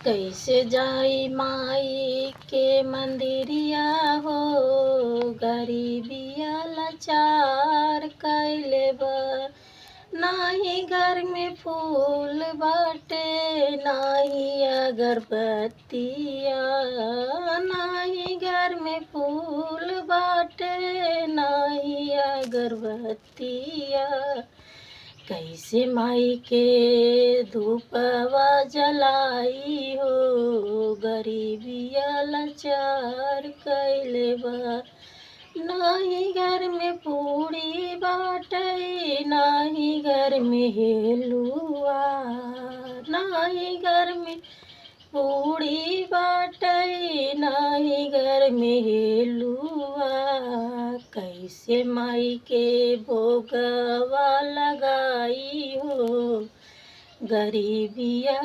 कैसे जाई माई के मंदिरिया हो, गरीबिया लाचार कैले बा। नाही घर में फूल बाटे, नाही अगरबत्तिया, नाही घर में फूल बाटे, नाही अगरबत्तिया। कैसे माई के धूपवा जलाई हो, गरीबिया लाचार कैले बा। नाही घर में पूड़ी बाटे, नाही घर में हेलुआ, नाही घर में पूड़ी बाटे, नाही घर में हेलुआ। कैसे माई के भोगवा लगाई हो, गरीबिया